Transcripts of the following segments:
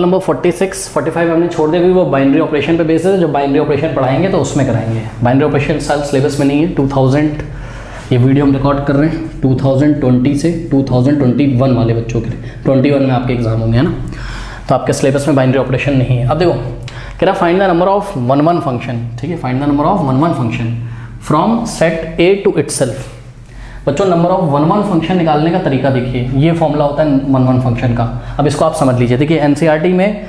Number 46, 45 हमने छोड़ दिया क्योंकि वो बाइनरी ऑपरेशन पे बेस्ड है। जब बाइनरी ऑपरेशन पढ़ाएंगे तो उसमें कराएंगे। बाइनरी ऑपरेशन साल सिलेबस में नहीं है। 2000 ये वीडियो हम रिकॉर्ड कर रहे हैं 2020 से 2021 वाले बच्चों के लिए। 21 में आपके एग्जाम होंगे, है ना, तो आपके सिलेबस में बाइनरी ऑपरेशन नहीं है। अब देखो कह रहा find the number of 1 1 function, ठीक है, find the number of 1 1 function from set A to itself. बच्चों नंबर ऑफ 1 1 फंक्शन निकालने का तरीका देखिए, ये फॉर्मूला होता है 1 1 फंक्शन का। अब इसको आप समझ लीजिए। देखिए एनसीईआरटी में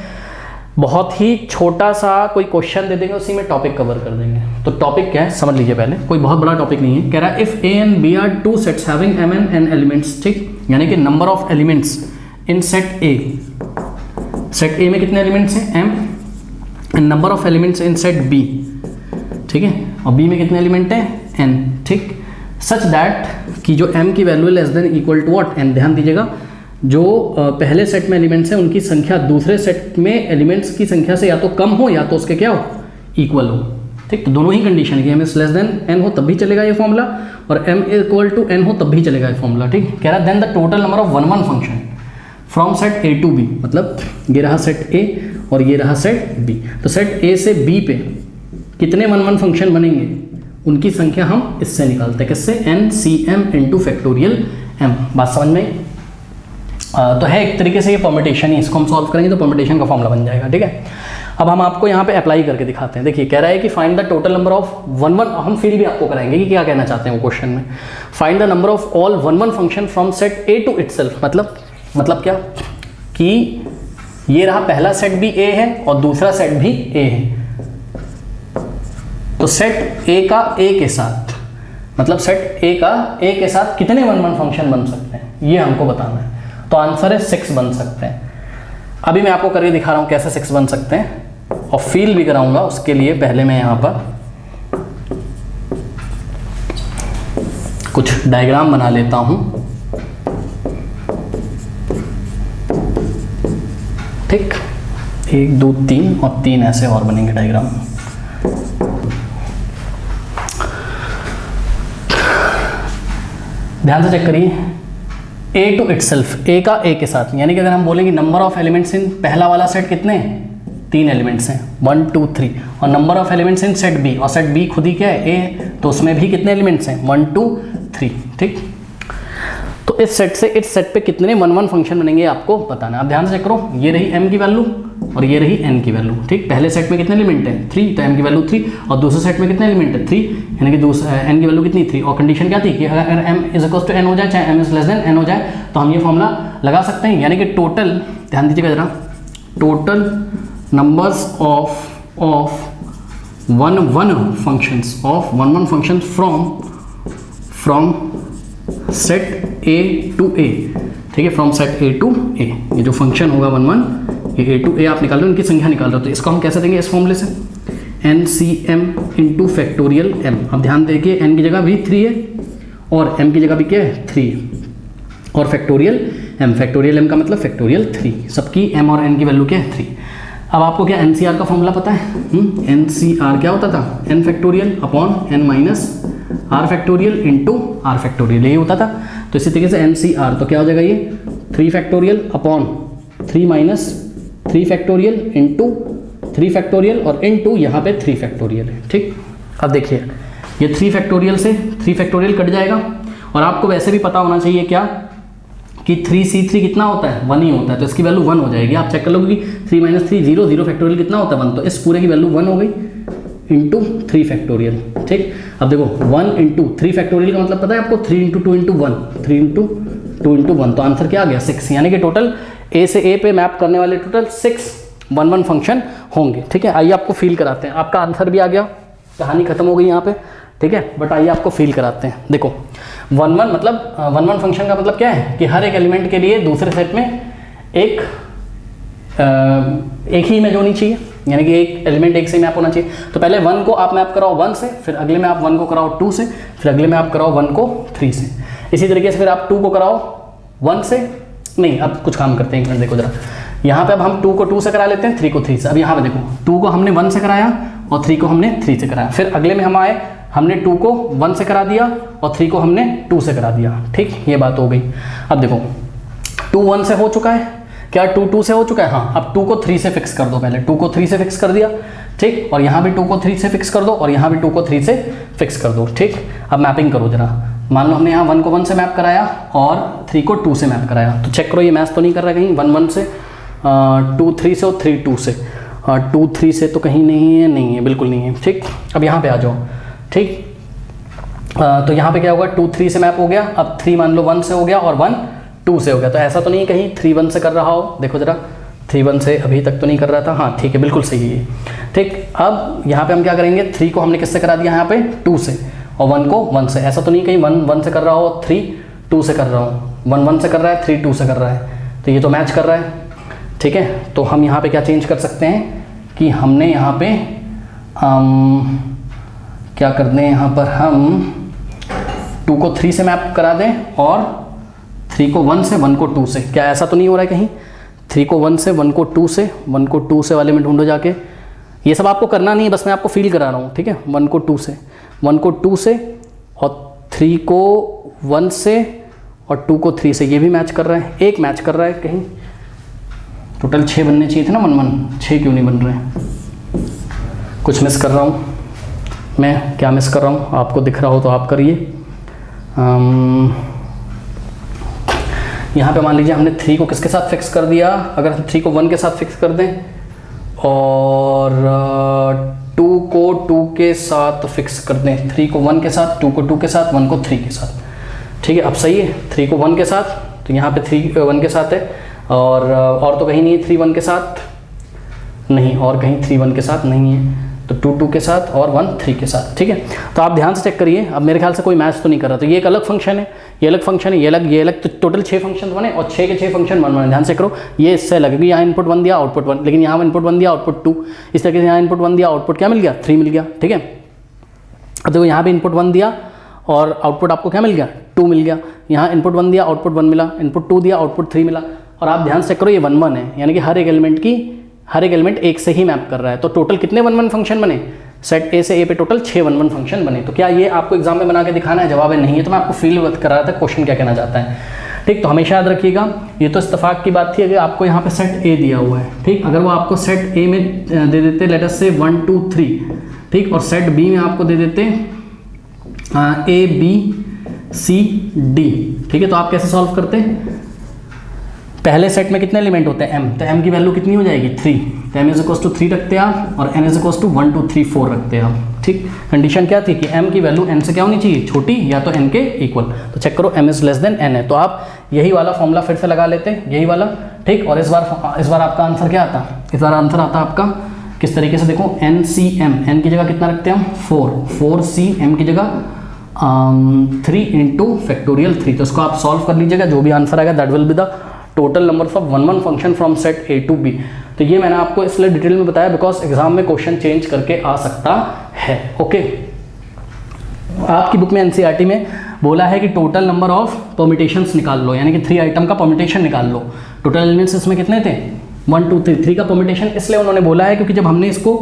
बहुत ही छोटा सा कोई क्वेश्चन दे देंगे, उसी में टॉपिक कवर कर देंगे। तो टॉपिक क्या है समझ लीजिए पहले, कोई बहुत बड़ा टॉपिक नहीं है। कह रहा है if A and B are two sets having M and N elements, ठीक, यानी कि number of elements in set A, set A में कितने एलिमेंट्स हैं एम, and number of elements in set B, ठीक है, और बी में कितने एलिमेंट हैं एन, ठीक, सच दैट कि जो m की वैल्यू less than equal to what n। ध्यान दीजिएगा जो पहले सेट में एलिमेंट्स हैं उनकी संख्या दूसरे सेट में एलिमेंट्स की संख्या से या तो कम हो या तो उसके क्या हो इक्वल हो, ठीक। तो दोनों ही कंडीशन है कि m is less than n हो तब भी चलेगा ये फॉर्मूला, और m इक्वल टू n हो तब भी चलेगा ये फॉर्मूला, ठीक। कह रहा है then the total number of 1 1 function from set a to b, मतलब ये रहा सेट a और ये रहा सेट b। तो सेट a से b पे कितने 1 1 फंक्शन बनेंगे उनकी संख्या हम इससे निकालते हैं, किससे, N C M into factorial M. बात समझ में तो है एक तरीके से ये परम्यूटेशन ही, इसको हम सॉल्व करेंगे तो परम्यूटेशन का फॉर्मूला बन जाएगा, ठीक है। अब हम आपको यहाँ पे अप्लाई करके दिखाते हैं। देखिए कह रहा है कि find the total number of 1 1, हम फील भी आपको कराएंगे कि क्या कहना चाहते हैं वो क्वेश्चन में। Find the number of all 1 1 function from set A to itself, मतलब क्या कि ये रहा पहला सेट भी ए है और दूसरा सेट भी ए है, तो सेट ए का ए के साथ, मतलब सेट ए का ए के साथ कितने 1 1 फंक्शन बन सकते हैं ये हमको बताना है। तो आंसर है 6 बन सकते हैं। अभी मैं आपको करके दिखा रहा हूं कैसे 6 बन सकते हैं और फील भी कराऊंगा। उसके लिए पहले मैं यहां पर कुछ डायग्राम बना लेता हूं, ठीक, 1 2 3 और 3 ऐसे और बनेंगे डायग्राम। ध्यान से चेक करिए, ए टू इटसेल्फ, ए का ए के साथ, यानी कि अगर हम बोलेंगे नंबर ऑफ एलिमेंट्स इन पहला वाला सेट कितने हैं 3 एलिमेंट्स हैं 1 2 3, और number of elements in set B, और सेट बी खुद ही क्या है ए, तो उसमें भी कितने एलिमेंट्स हैं 1 2 3, ठीक। तो इस सेट से इस सेट पे कितने 1 1 फंक्शन बनेंगे आपको बताना। अब ध्यान से चेक करो, ये रही m की वैल्यू और ये रही n की वैल्यू, ठीक। पहले सेट में कितने एलिमेंट हैं 3, तो m की वैल्यू 3, और दूसरे सेट में कितने एलिमेंट है 3, यानी कि n की वैल्यू कितनी 3, और कंडीशन क्या थी कि अगर m is equal to n हो जाए, चाहे m is less than n हो जाए, तो हम ये फॉर्मूला लगा सकते हैं। यानी कि टोटल, ध्यान दीजिएगा जरा, total numbers of 1 1 functions from set A to A, ठीक है, from set A to A, ये जो फंक्शन होगा 1 1 ये ए टू ए आप निकाल रहे हो, उनकी संख्या निकाल रहे हो, तो इसको हम कैसे देंगे इस फॉर्मूले से, N C M into factorial M. अब ध्यान देखिए एन की जगह भी 3 है और एम की जगह भी क्या है 3 है, और फैक्टोरियल एम का मतलब फैक्टोरियल 3, सबकी एम और एन की वैल्यू क्या है 3। अब आपको क्या एन सी आर का फॉर्मूला पता है, एन सी आर क्या होता था, N factorial upon N minus R factorial into R factorial, यही होता था। तो इसी तरीके से एन सी आर तो क्या हो जाएगा ये 3 factorial upon 3 minus 3 factorial into 3 factorial और इंटू यहाँ पे 3 फैक्टोरियल है, ठीक। अब देखिए ये 3 फैक्टोरियल से 3 फैक्टोरियल कट जाएगा, और आपको वैसे भी पता होना चाहिए क्या कि 3c3 कितना होता है 1 ही होता है, तो इसकी वैल्यू 1 हो जाएगी। आप चेक कर लोगे कि 3 माइनस 3 0 0 फैक्टोरियल कितना होता है 1, तो इस पूरे की वैल्यू 1 हो गई इंटू 3 फैक्टोरियल, ठीक। अब देखो 1 इंटू 3 फैक्टोरियल का मतलब पता है आपको 3 इंटू 2 इंटू 1, 3 इंटू 2 इंटू 1, तो आंसर क्या आ गया 6, यानी कि टोटल ए से ए पे मैप करने वाले टोटल 6 1 1 फंक्शन होंगे, ठीक है। आइए आपको फील कराते हैं, आपका आंसर भी आ गया, कहानी खत्म हो गई यहाँ पे, ठीक है। बट आइए आपको फील कराते हैं। देखो 1 1 मतलब 1 1 फंक्शन का मतलब क्या है कि हर एक एलिमेंट के लिए दूसरे सेट में एक ही इमेज होनी चाहिए, यानी कि एक एलिमेंट एक से मैप होना चाहिए। तो पहले 1 को आप मैप कराओ 1 से, फिर अगले में आप 1 को कराओ 2 से, फिर अगले में आप कराओ 1 को 3 से, इसी तरीके से फिर आप 2 को कराओ 1 से, नहीं अब कुछ काम करते हैं, एक मिनट देखो जरा, यहाँ पे अब हम 2 को 2 से करा लेते हैं, 3 को 3 से। अब यहाँ पे देखो 2 को हमने 1 से कराया और 3 को हमने 3 से कराया, फिर अगले में हम आए, हमने 2 को 1 से करा दिया और 3 को हमने 2 से करा दिया, ठीक, ये बात हो गई। अब देखो 2 1 से हो चुका है, क्या 2 2 से हो चुका है? हाँ, अब 2 को 3 से फिक्स कर दो, पहले 2 को 3 से फिक्स कर दिया, ठीक, और यहाँ भी 2 को 3 से फिक्स कर दो, और यहाँ भी 2 को 3 से फिक्स कर दो, ठीक। अब मैपिंग करो जरा, मान लो हमने यहाँ 1 को 1 से मैप कराया और 3 को 2 से मैप कराया, तो चेक करो ये मैच तो नहीं कर रहा कहीं, 1 1 से, 2 3 से और 3 2 से, 2 3 से तो कहीं नहीं है, बिल्कुल नहीं है, ठीक। अब यहाँ पे आ जाओ, ठीक, तो यहाँ पे क्या होगा, 2 3 से मैप हो गया, अब 3 मान लो 1 से हो गया और 1 2 से हो गया, तो ऐसा तो नहीं कहीं 3 1 से कर रहा हो, देखो जरा 3 1 से अभी तक तो नहीं कर रहा था, हाँ ठीक है, बिल्कुल सही है, ठीक। अब यहाँ पे हम क्या करेंगे, 3 को हमने किससे करा दिया यहाँ पे, 2 से, और 1 को 1 से, ऐसा तो नहीं कहीं 1 1 से कर रहा हो, 3 2 से कर रहा हो, 1 1 से कर रहा है, 3 2 से कर रहा है, तो ये तो मैच कर रहा है, ठीक है। तो हम यहाँ पे क्या चेंज कर सकते हैं कि हमने यहाँ पे क्या कर दें, यहाँ पर हम 2 को 3 से मैप करा दें और 3 को 1 से, 1 को 2 से, क्या ऐसा तो नहीं हो रहा है कहीं, 3 को 1 से, 1 को 2 से, 1 को 2 से वाले में ढूंढो जाके, ये सब आपको करना नहीं है, बस मैं आपको फील करा रहा हूँ, ठीक है। 1 को 2 से, 1 को 2 से और 3 को 1 से और 2 को 3 से, ये भी मैच कर रहा है, एक मैच कर रहा है कहीं, टोटल 6 बनने चाहिए थे ना, 1 1, 6 क्यों नहीं बन रहे हैं, कुछ मिस कर रहा हूँ मैं, क्या मिस कर रहा हूँ, आपको दिख रहा हो तो आप करिए। यहाँ पे मान लीजिए हमने 3 को किसके साथ फिक्स कर दिया, अगर हम 3 को 1 के साथ फिक्स कर दें और 2 को 2 के साथ फिक्स कर दें, 3 को 1 के साथ, 2 को 2 के साथ, 1 को 3 के साथ, ठीक है। अब सही है, 3 को 1 के साथ, तो यहाँ पे 3 1 के साथ है, और तो कहीं नहीं है 3 1 के साथ, नहीं, और कहीं 3 1 के साथ नहीं है, तो 2 2 के साथ और 1 3 के साथ, ठीक है। तो आप ध्यान से चेक करिए, अब मेरे ख्याल से कोई मैच तो नहीं कर रहा, तो ये एक अलग फंक्शन है, ये अलग फंक्शन है, ये अलग, तो टोटल 6 फंक्शन बने और 6 के 6 फंक्शन 1 1, ध्यान से करो, ये इससे अलग है, यहाँ इनपुट 1 दिया आउटपुट 1, लेकिन यहाँ इनपुट 1 दिया आउटपुट 2, इस तरीके से यहाँ इनपुट 1 दिया आउटपुट क्या मिल गया, 3 मिल गया, ठीक है। अब देखो यहाँ पे इनपुट 1 दिया और आउटपुट आपको क्या मिल गया, 2 मिल गया, यहाँ इनपुट 1 दिया आउटपुट 1 मिला, इनपुट 2 दिया आउटपुट 3 मिला, और आप ध्यान से करो ये 1 1 है, यानी कि हर एक एलिमेंट एक से ही मैप कर रहा है, तो टोटल कितने 1 1 फंक्शन बने, सेट ए से ए पे टोटल 6 1 1 फंक्शन बने। तो क्या ये आपको एग्जाम में बना के दिखाना है, जवाब है नहीं है, तो मैं आपको फील करा रहा था क्वेश्चन क्या कहना चाहता है, ठीक। तो हमेशा याद रखिएगा, ये तो इत्तेफाक की बात थी, अगर आपको यहाँ पे सेट ए दिया हुआ है, ठीक, अगर वो आपको सेट ए में दे देते लेट अस से 1 2 3, ठीक, और सेट बी में आपको दे देते ए बी सी डी, ठीक है, तो आप कैसे सॉल्व करते, पहले सेट में कितने एलिमेंट होते हैं, m, तो m की वैल्यू कितनी हो जाएगी 3, तो m इज इक्वल्स टू 3 रखते हैं आप, और n इज इक्वल्स टू 1 2 3 4 रखते हैं आप, ठीक। कंडीशन क्या थी कि m की वैल्यू n से क्या होनी चाहिए, छोटी या तो n के इक्वल, तो चेक करो m is less than n है, तो आप यही वाला फॉर्मूला फिर से लगा लेते हैं, यही वाला, ठीक। और इस बार आपका आंसर क्या आता, इस बार आंसर आता आपका किस तरीके से, देखो NCM, n की जगह कितना रखते हैं हम 4 C, m की जगह 3 इंटू फैक्टोरियल 3, तो इसको आप सॉल्व कर लीजिएगा, जो भी आंसर आएगा that will be the total numbers of 1 1 function from set A to B. तो ये मैंने आपको इसलिए डिटेल में बताया बिकॉज एग्जाम में क्वेश्चन चेंज करके आ सकता है, ओके। आपकी बुक में एनसीईआरटी में बोला है कि टोटल नंबर ऑफ परमिटेशंस निकाल लो, यानी कि 3 आइटम का परमिटेशन निकाल लो, टोटल एलिमेंट्स इसमें कितने थे 1 2 3 का परमिटेशन इसलिए उन्होंने बोला है क्योंकि जब हमने इसको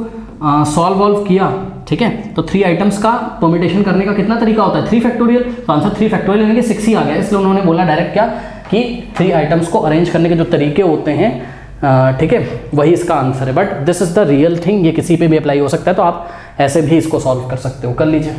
सॉल्व किया, ठीक है, तो 3 आइटम्स का परमिटेशन करने का कितना तरीका होता है 3 फैक्टोरियल, तो आंसर 3 फैक्टोरियल यानी कि 6 ही आ गया, इसलिए उन्होंने बोला डायरेक्ट क्या कि 3 आइटम्स को अरेंज करने के जो तरीके होते हैं, ठीक है, वही इसका आंसर है, but this is the real thing, ये किसी पे भी अप्लाई हो सकता है, तो आप ऐसे भी इसको सॉल्व कर सकते हो, कर लीजिए।